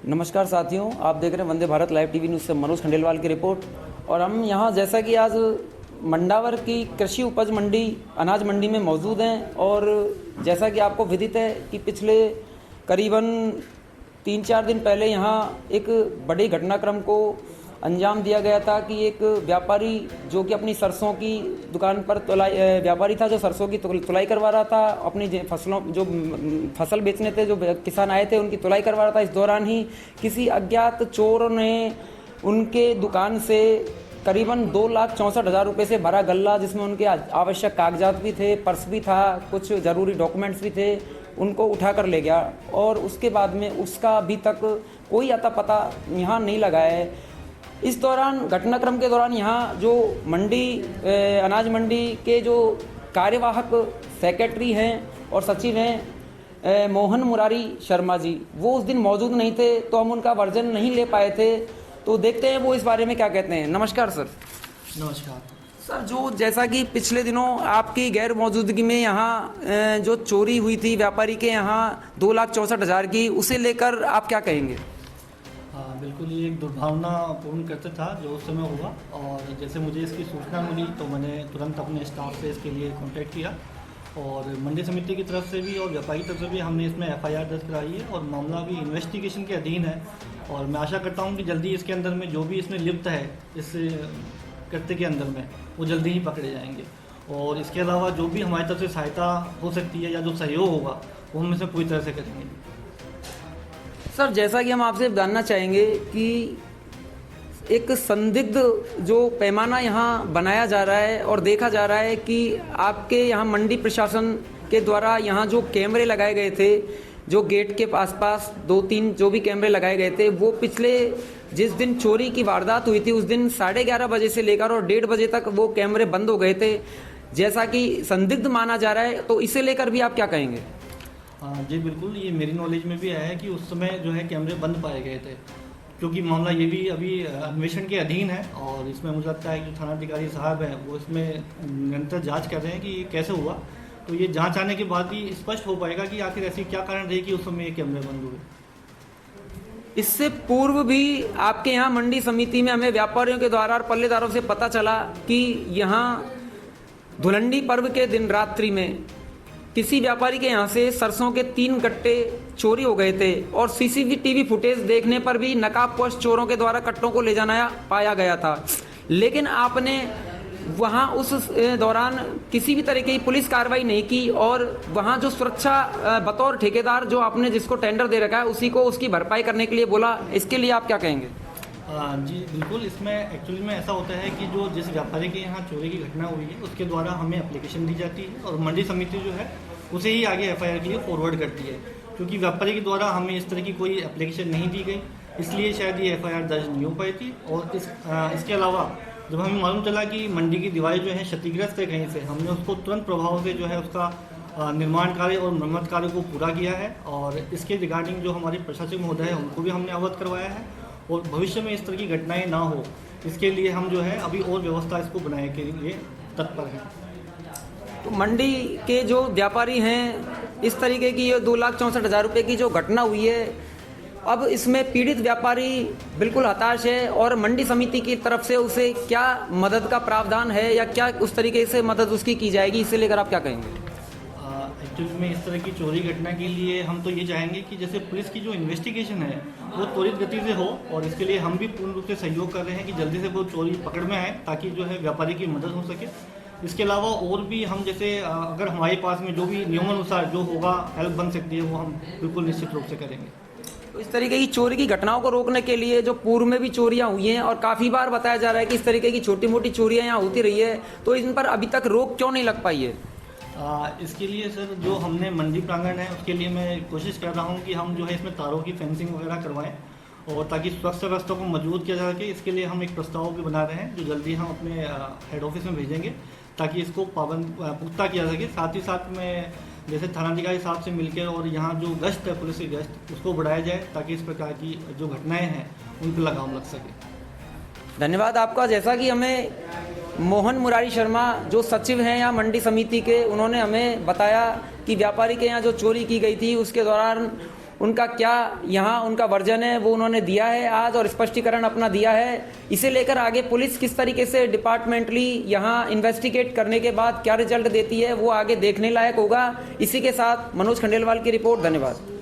नमस्कार साथियों, आप देख रहे हैं Vande Bharat live TV news से मनोज खंडेलवाल की रिपोर्ट। और हम यहाँ जैसा कि आज मंडावर की कृषि उपज मंडी अनाज मंडी में मौजूद हैं। और जैसा कि आपको विदित है कि पिछले करीबन 3-4 दिन पहले यहाँ एक बड़े घटनाक्रम को अंजाम दिया गया था कि एक व्यापारी जो कि अपनी सरसों की दुकान पर व्यापारी था जो सरसों की तुलाई करवा रहा था, अपनी फसलों जो फसल बेचने थे जो किसान आए थे उनकी तुलाई करवा रहा था। इस दौरान ही किसी अज्ञात चोरों ने उनके दुकान से करीबन 2,64,000 रुपये से भरा गल्ला, जिसमें उनके आवश्यक कागजात भी थे, पर्स भी था, कुछ ज़रूरी डॉक्यूमेंट्स भी थे, उनको उठा कर ले गया। और उसके बाद में उसका अभी तक कोई अता पता यहाँ नहीं लगा है। इस दौरान घटनाक्रम के दौरान यहाँ जो मंडी अनाज मंडी के जो कार्यवाहक सेक्रेटरी हैं और सचिव हैं मोहन मुरारी शर्मा जी, वो उस दिन मौजूद नहीं थे, तो हम उनका वर्जन नहीं ले पाए थे। तो देखते हैं वो इस बारे में क्या कहते हैं। नमस्कार सर। नमस्कार सर, जो जैसा कि पिछले दिनों आपकी गैर मौजूदगी में यहाँ जो चोरी हुई थी व्यापारी के यहाँ 2,64,000 की, उसे लेकर आप क्या कहेंगे? हाँ, बिल्कुल ये एक दुर्भावनापूर्ण कृत्य था जो उस समय हुआ। और जैसे मुझे इसकी सूचना मिली तो मैंने तुरंत अपने स्टाफ से इसके लिए कांटेक्ट किया और मंडी समिति की तरफ से भी और व्यापारी की तरफ से भी हमने इसमें एफआईआर दर्ज कराई है और मामला भी इन्वेस्टिगेशन के अधीन है। और मैं आशा करता हूँ कि जल्दी इसके अंदर में जो भी इसमें लिप्त है इस कृत्य के अंदर में वो जल्दी ही पकड़े जाएंगे। और इसके अलावा जो भी हमारी तरफ से सहायता हो सकती है या जो सहयोग होगा वो हम इसे पूरी तरह से करेंगे। सर, जैसा कि हम आपसे जानना चाहेंगे कि एक संदिग्ध जो पैमाना यहाँ बनाया जा रहा है और देखा जा रहा है कि आपके यहाँ मंडी प्रशासन के द्वारा यहाँ जो कैमरे लगाए गए थे, जो गेट के आसपास 2-3 जो भी कैमरे लगाए गए थे, वो पिछले जिस दिन चोरी की वारदात हुई थी उस दिन 11:30 बजे से लेकर और 1:30 बजे तक वो कैमरे बंद हो गए थे, जैसा कि संदिग्ध माना जा रहा है। तो इसे लेकर भी आप क्या कहेंगे? जी बिल्कुल, ये मेरी नॉलेज में भी आया है कि उस समय जो है कैमरे बंद पाए गए थे, क्योंकि मामला ये भी अभी अन्वेषण के अधीन है। और इसमें मुझे लगता है कि जो थानाधिकारी साहब हैं वो इसमें निरंतर जांच कर रहे हैं कि ये कैसे हुआ। तो ये जांच आने के बाद ही स्पष्ट हो पाएगा कि आखिर ऐसी क्या कारण रही कि उस समय ये कैमरे बंद हुए। इससे पूर्व भी आपके यहाँ मंडी समिति में हमें व्यापारियों के द्वारा और पल्लेदारों से पता चला कि यहाँ धुलंडी पर्व के दिन रात्रि में किसी व्यापारी के यहाँ से सरसों के 3 कट्टे चोरी हो गए थे और सीसीटीवी फुटेज देखने पर भी नकाबपोश चोरों के द्वारा कट्टों को ले जाना पाया गया था। लेकिन आपने वहाँ उस दौरान किसी भी तरीके की पुलिस कार्रवाई नहीं की और वहाँ जो सुरक्षा बतौर ठेकेदार जो आपने जिसको टेंडर दे रखा है उसी को उसकी भरपाई करने के लिए बोला। इसके लिए आप क्या कहेंगे? जी बिल्कुल, इसमें एक्चुअली में ऐसा होता है कि जो जिस व्यापारी के यहाँ चोरी की घटना हुई है उसके द्वारा हमें एप्लीकेशन दी जाती है और मंडी समिति जो है उसे ही आगे एफआईआर के लिए फॉरवर्ड करती है। क्योंकि व्यापारी के द्वारा हमें इस तरह की कोई एप्लीकेशन नहीं दी गई, इसलिए शायद ये एफआईआर दर्ज नहीं हो पाई थी। और इसके अलावा जब हमें मालूम चला कि मंडी की दीवारें जो है क्षतिग्रस्त है कहीं से, हमने उसको तुरंत प्रभाव से जो है उसका निर्माण कार्य और मरम्मत कार्य को पूरा किया है। और इसके रिगार्डिंग जो हमारे प्रशासक महोदय है उनको भी हमने अवगत करवाया है और भविष्य में इस तरह की घटनाएं ना हो इसके लिए हम जो है अभी और व्यवस्था इसको बनाने के लिए तत्पर हैं। तो मंडी के जो व्यापारी हैं, इस तरीके की ये 2,64,000 रुपये की जो घटना हुई है, अब इसमें पीड़ित व्यापारी बिल्कुल हताश है और मंडी समिति की तरफ से उसे क्या मदद का प्रावधान है या क्या उस तरीके से मदद उसकी की जाएगी, इसे लेकर आप क्या कहेंगे? एक्चुअली में इस तरह की चोरी घटना के लिए हम तो ये चाहेंगे कि जैसे पुलिस की जो इन्वेस्टिगेशन है वो त्वरित गति से हो और इसके लिए हम भी पूर्ण रूप से सहयोग कर रहे हैं कि जल्दी से वो चोरी पकड़ में आए ताकि जो है व्यापारी की मदद हो सके। इसके अलावा और भी हम जैसे अगर हमारे पास में जो भी नियमानुसार जो होगा हेल्प बन सकती है वो हम बिल्कुल निश्चित रूप से करेंगे। तो इस तरीके की चोरी की घटनाओं को रोकने के लिए जो पूर्व में भी चोरियां हुई हैं और काफ़ी बार बताया जा रहा है कि इस तरीके की छोटी मोटी चोरियां यहाँ होती रही है, तो इन पर अभी तक रोक क्यों नहीं लग पाई है? इसके लिए सर जो हमने मंडी प्रांगण है उसके लिए मैं कोशिश कर रहा हूँ कि हम जो है इसमें तारों की फेंसिंग वगैरह करवाएं और ताकि सुरक्षा व्यवस्था को मजबूत किया जा सके। इसके लिए हम एक प्रस्ताव भी बना रहे हैं जो जल्दी हम अपने हेड ऑफिस में भेजेंगे ताकि इसको पुख्ता किया सके। साथ ही साथ में जैसे थानाधिकारी साहब से मिलकर और यहाँ जो गश्त है पुलिस की गश्त उसको बढ़ाया जाए ताकि इस प्रकार की जो घटनाएँ हैं उन पर लगाम लग सके। धन्यवाद आपका। जैसा कि हमें मोहन मुरारी शर्मा जो सचिव हैं यहाँ मंडी समिति के, उन्होंने हमें बताया कि व्यापारी के यहाँ जो चोरी की गई थी उसके दौरान उनका क्या यहाँ उनका वर्जन है वो उन्होंने दिया है आज और स्पष्टीकरण अपना दिया है। इसे लेकर आगे पुलिस किस तरीके से डिपार्टमेंटली यहाँ इन्वेस्टिगेट करने के बाद क्या रिजल्ट देती है वो आगे देखने लायक होगा। इसी के साथ मनोज खंडेलवाल की रिपोर्ट। धन्यवाद।